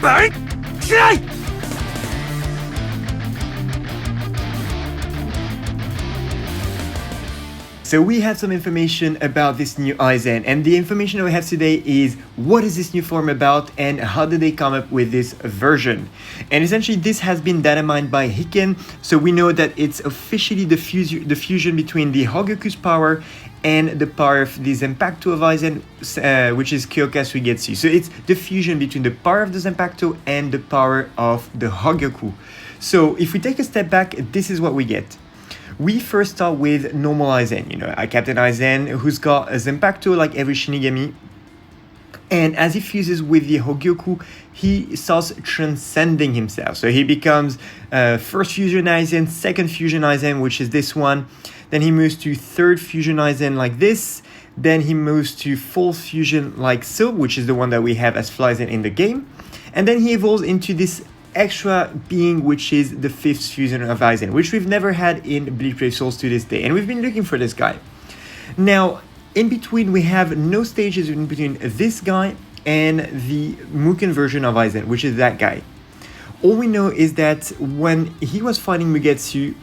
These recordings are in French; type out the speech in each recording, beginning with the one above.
So we have some information about this new AIZEN, and the information that we have today is what is this new form about and how did they come up with this version. And essentially this has been data mined by Hiken, so we know that it's officially the fusion between the Hogyoku's power and the power of the Zanpakuto of AIZEN, which is Kyoka Suigetsu. So it's the fusion between the power of the Zanpakuto and the power of the Hogyoku. So if we take a step back, this is what we get. We first start with normal AIZEN, you know, a Captain AIZEN who's got a Zanpakuto like every Shinigami. And as he fuses with the Hogyoku, he starts transcending himself. So he becomes first fusion AIZEN, second fusion AIZEN, which is this one. Then he moves to third fusion AIZEN like this. Then he moves to fourth fusion like so, which is the one that we have as Flyzen in the game. And then he evolves into this extra being, which is the fifth fusion of AIZEN, which we've never had in Bleach Brave Souls to this day, and we've been looking for this guy. Now, in between, we have no stages in between this guy and the Mugen version of AIZEN, which is that guy. All we know is that when he was fighting Mugetsu,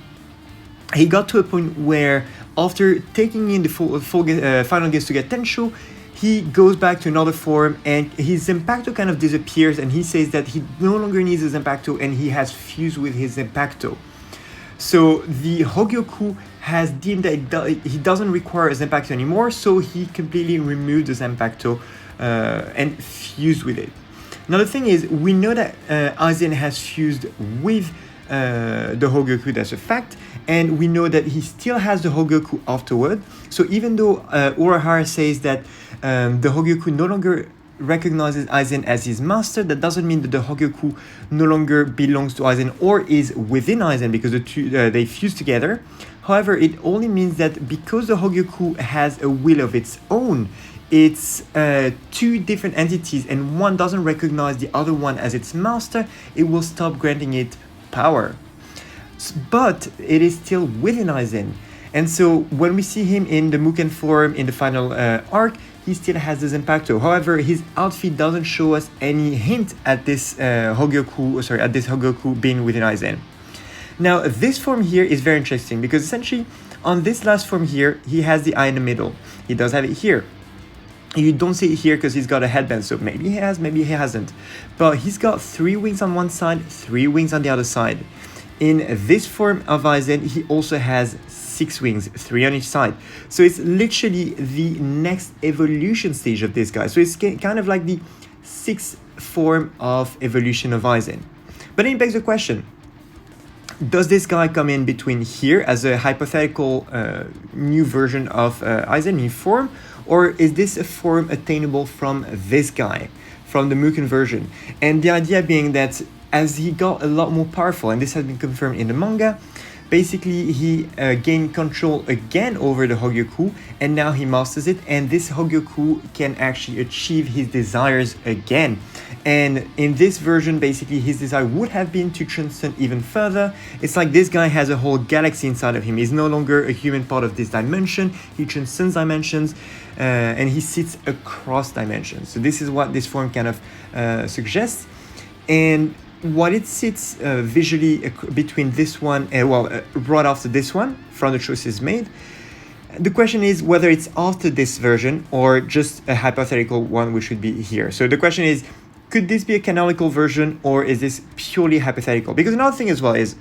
he got to a point where, after taking in the final Getsuga Tensho, he goes back to another form and his Zanpakuto kind of disappears, and he says that he no longer needs a Zanpakuto and he has fused with his Zanpakuto. So the Hogyoku has deemed that he doesn't require a Zanpakuto anymore, so he completely removed the Zanpakuto and fused with it. Now the thing is, we know that AIZEN has fused with the Hogyoku, that's a fact, and we know that he still has the Hogyoku afterward. So even though Urahara says that the Hogyoku no longer recognizes AIZEN as his master, that doesn't mean that the Hogyoku no longer belongs to AIZEN or is within AIZEN, because the two they fuse together. However, it only means that because the Hogyoku has a will of its own, it's two different entities and one doesn't recognize the other one as its master, it will stop granting it power. But it is still within AIZEN. And so when we see him in the Mugen form in the final arc, he still has the Zanpakuto. However, his outfit doesn't show us any hint at this Hogyoku being within AIZEN. Now, this form here is very interesting because essentially on this last form here, he has the eye in the middle. He does have it here. You don't see it here because he's got a headband, so maybe he has, maybe he hasn't. But he's got 3 wings on one side, 3 wings on the other side. In this form of AIZEN, he also has 6 wings, 3 on each side. So it's literally the next evolution stage of this guy. So it's kind of like the 6th form of evolution of AIZEN. But then it begs the question, does this guy come in between here as a hypothetical new version of AIZEN, new form? Or is this a form attainable from this guy, from the Mugen version? And the idea being that as he got a lot more powerful, and this has been confirmed in the manga, basically he gained control again over the Hogyoku, and now he masters it, and this Hogyoku can actually achieve his desires again. And in this version, basically his desire would have been to transcend even further. It's like this guy has a whole galaxy inside of him. He's no longer a human part of this dimension. He transcends dimensions, and he sits across dimensions. So this is what this form kind of suggests. And what it sits visually between this one, right after this one, from the choices made. The question is whether it's after this version or just a hypothetical one, which would be here. So the question is, could this be a canonical version or is this purely hypothetical? Because another thing as well is,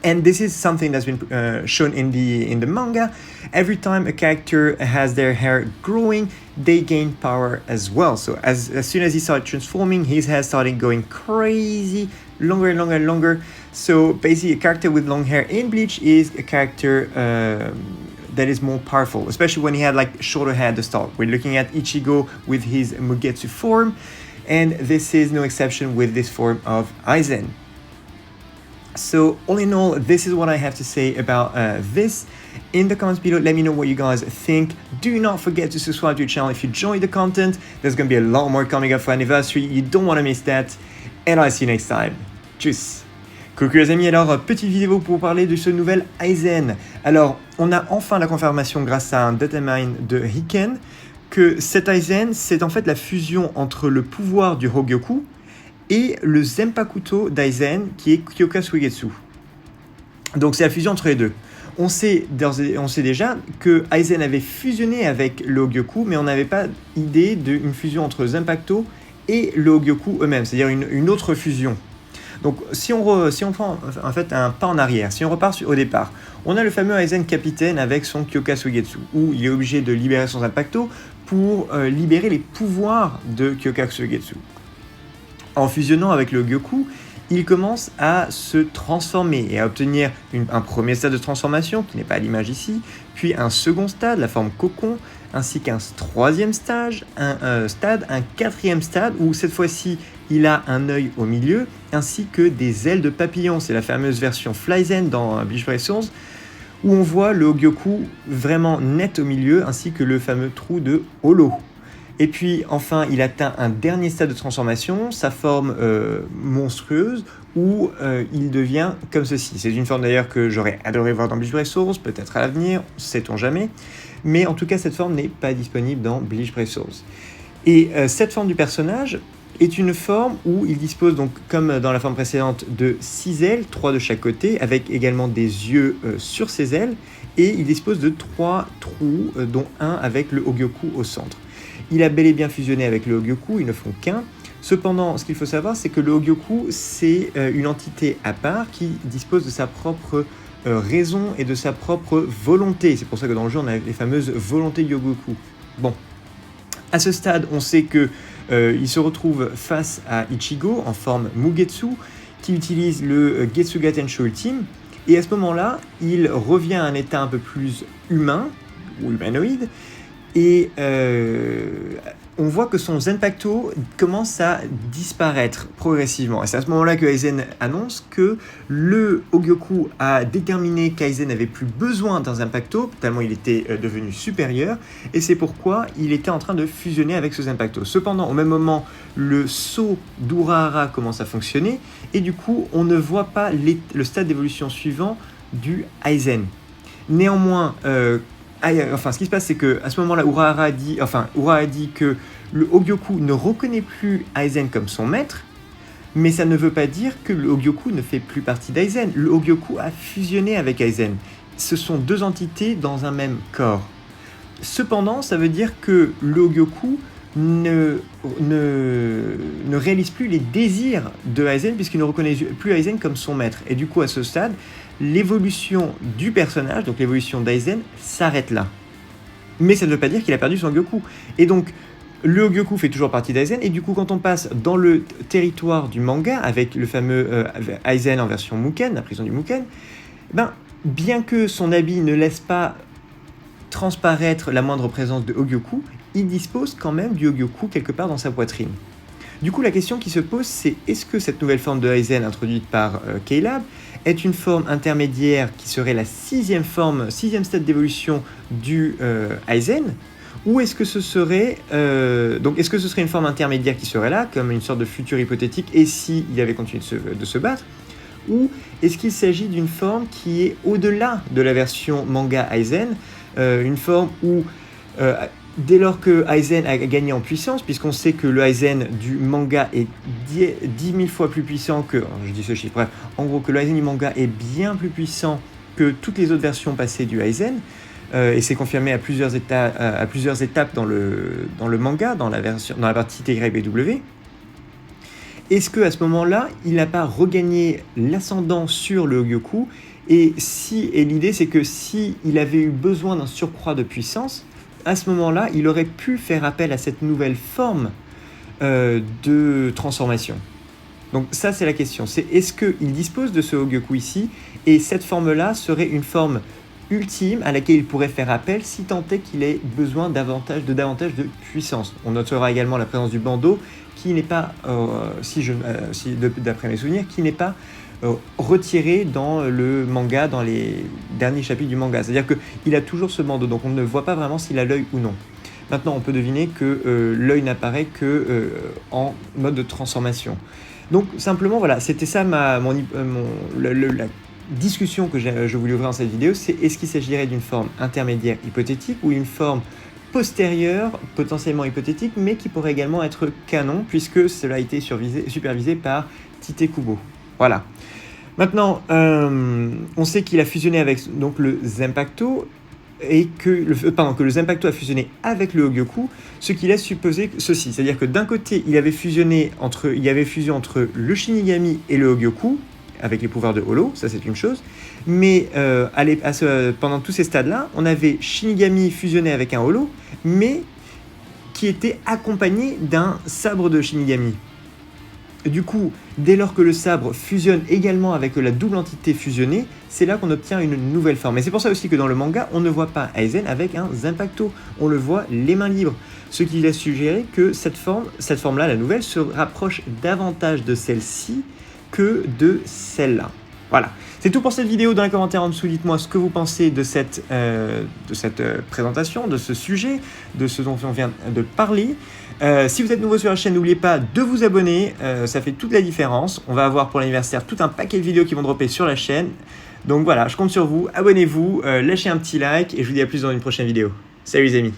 and this is something that's been shown in the manga, every time a character has their hair growing, they gain power as well. So as soon as he started transforming, his hair started going crazy, longer and longer and longer. So basically a character with long hair in Bleach is a character that is more powerful, especially when he had like shorter hair at the start. We're looking at Ichigo with his Mugetsu form, and this is no exception with this form of AIZEN. So all in all, this is what I have to say about this. In the comments below, let me know what you guys think. Do not forget to subscribe to the channel if you enjoyed the content. There's going to be a lot more coming up for anniversary. You don't want to miss that. And I'll see you next time. Tchuss. Coucou les amis, alors petite vidéo pour parler de ce nouvel AIZEN. Alors, on a enfin la confirmation grâce à un datamine de Hiken que cet AIZEN, c'est en fait la fusion entre le pouvoir du Hogyoku et le Zenpakuto d'Aizen qui est Kyoka Suigetsu. Donc c'est la fusion entre les deux. On sait déjà que Aizen avait fusionné avec le Hogyoku, mais on n'avait pas idée d'une fusion entre Zenpakuto et le Hogyoku eux-mêmes, c'est-à-dire une autre fusion. Donc si on prend en fait un pas en arrière, si on repart au départ, on a le fameux Aizen capitaine avec son Kyoka Suigetsu, où il est obligé de libérer son Zenpakuto pour libérer les pouvoirs de Kyoka Suigetsu. En fusionnant avec le Hogyoku, il commence à se transformer et à obtenir un premier stade de transformation, qui n'est pas à l'image ici, puis un second stade, la forme cocon, ainsi qu'un troisième stage, un quatrième stade, où cette fois-ci, il a un œil au milieu, ainsi que des ailes de papillon. C'est la fameuse version Flyzen dans Bleach Responsibly, où on voit le Hogyoku vraiment net au milieu, ainsi que le fameux trou de holo. Et puis enfin, il atteint un dernier stade de transformation, sa forme monstrueuse, où il devient comme ceci. C'est une forme d'ailleurs que j'aurais adoré voir dans Bleach Breakthroughs, peut-être à l'avenir, sait-on jamais. Mais en tout cas, cette forme n'est pas disponible dans Bleach Breakthroughs. Et cette forme du personnage est une forme où il dispose, donc, comme dans la forme précédente, de 6 ailes, 3 de chaque côté, avec également des yeux sur ses ailes, et il dispose de 3 trous, dont un avec le Hogyoku au centre. Il a bel et bien fusionné avec le Hogyoku, ils ne font qu'un. Cependant, ce qu'il faut savoir, c'est que le Hogyoku, c'est une entité à part qui dispose de sa propre raison et de sa propre volonté. C'est pour ça que dans le jeu, on a les fameuses volontés Hogyoku. Bon, à ce stade, on sait que il se retrouve face à Ichigo en forme Mugetsu, qui utilise le Getsuga Tensho Ultime. Et à ce moment-là, il revient à un état un peu plus humain, ou humanoïde, et on voit que son Zenpakuto commence à disparaître progressivement. Et c'est à ce moment-là que Aizen annonce que le Hogyoku a déterminé qu'Aizen n'avait plus besoin d'un Zenpakuto, tellement il était devenu supérieur, et c'est pourquoi il était en train de fusionner avec ce Zenpakuto. Cependant, au même moment, le sceau d'Urahara commence à fonctionner, et du coup, on ne voit pas le stade d'évolution suivant du Aizen. Néanmoins, ce qui se passe, c'est qu'à ce moment-là, Urahara dit que le Hogyoku ne reconnaît plus Aizen comme son maître, mais ça ne veut pas dire que le Hogyoku ne fait plus partie d'Aizen. Le Hogyoku a fusionné avec Aizen. Ce sont deux entités dans un même corps. Cependant, ça veut dire que le Hogyoku ne réalise plus les désirs de Aizen, puisqu'il ne reconnaît plus Aizen comme son maître. Et du coup, à ce stade, l'évolution du personnage, donc l'évolution d'Aizen, s'arrête là. Mais ça ne veut pas dire qu'il a perdu son Hogyoku. Et donc, le Hogyoku fait toujours partie d'Aizen, et du coup, quand on passe dans le territoire du manga, avec le fameux Aizen en version Muken, la prison du Muken, bien que son habit ne laisse pas transparaître la moindre présence de Hogyoku, il dispose quand même du Hogyoku quelque part dans sa poitrine. Du coup, la question qui se pose, c'est est-ce que cette nouvelle forme de Aizen introduite par KLAB est une forme intermédiaire qui serait la sixième stade d'évolution du Aizen, ou est-ce que ce serait une forme intermédiaire qui serait là, comme une sorte de futur hypothétique, et si il avait continué de se battre, ou est-ce qu'il s'agit d'une forme qui est au-delà de la version manga Aizen, une forme où dès lors que Aizen a gagné en puissance, puisqu'on sait que le Aizen du manga est 10 000 fois plus puissant que... Je dis ce chiffre, bref. En gros, que le Aizen du manga est bien plus puissant que toutes les autres versions passées du Aizen, et c'est confirmé à plusieurs étapes dans le manga, dans la partie TYBW. Est-ce qu'à ce moment-là, il n'a pas regagné l'ascendant sur le Hogyoku, et l'idée, c'est que s'il avait eu besoin d'un surcroît de puissance, à ce moment-là, il aurait pu faire appel à cette nouvelle forme de transformation. Donc ça, c'est la question. C'est est-ce qu'il dispose de ce Hogyoku ici, et cette forme-là serait une forme ultime à laquelle il pourrait faire appel si tant est qu'il ait besoin davantage de puissance. On notera également la présence du bandeau, qui n'est pas, d'après mes souvenirs, qui n'est pas retiré dans le manga, dans les derniers chapitres du manga. C'est-à-dire qu'il a toujours ce bandeau, donc on ne voit pas vraiment s'il a l'œil ou non. Maintenant, on peut deviner que l'œil n'apparaît que en mode de transformation. Donc, simplement, voilà, c'était ça la discussion que je voulais ouvrir dans cette vidéo, c'est est-ce qu'il s'agirait d'une forme intermédiaire hypothétique ou une forme postérieur, potentiellement hypothétique, mais qui pourrait également être canon, puisque cela a été supervisé par Tite Kubo. Voilà. Maintenant, on sait qu'il a fusionné avec donc, le Zanpakuto, et que le Zanpakuto a fusionné avec le Hogyoku, ce qui laisse supposer ceci. C'est-à-dire que d'un côté, il y avait fusion entre le Shinigami et le Hogyoku, avec les pouvoirs de Holo, ça c'est une chose. Mais pendant tous ces stades-là, on avait Shinigami fusionné avec un Holo, mais qui était accompagné d'un sabre de Shinigami. Du coup, dès lors que le sabre fusionne également avec la double entité fusionnée, c'est là qu'on obtient une nouvelle forme. Et c'est pour ça aussi que dans le manga, on ne voit pas AIZEN avec un Zanpakuto, on le voit les mains libres. Ce qui laisse suggérer que cette forme-là, la nouvelle, se rapproche davantage de celle-ci que de celle-là. Voilà, c'est tout pour cette vidéo. Dans les commentaires en dessous, dites-moi ce que vous pensez de cette présentation, de ce sujet, de ce dont on vient de parler. Si vous êtes nouveau sur la chaîne, n'oubliez pas de vous abonner, ça fait toute la différence. On va avoir pour l'anniversaire tout un paquet de vidéos qui vont dropper sur la chaîne. Donc voilà, je compte sur vous, abonnez-vous, lâchez un petit like et je vous dis à plus dans une prochaine vidéo. Salut les amis.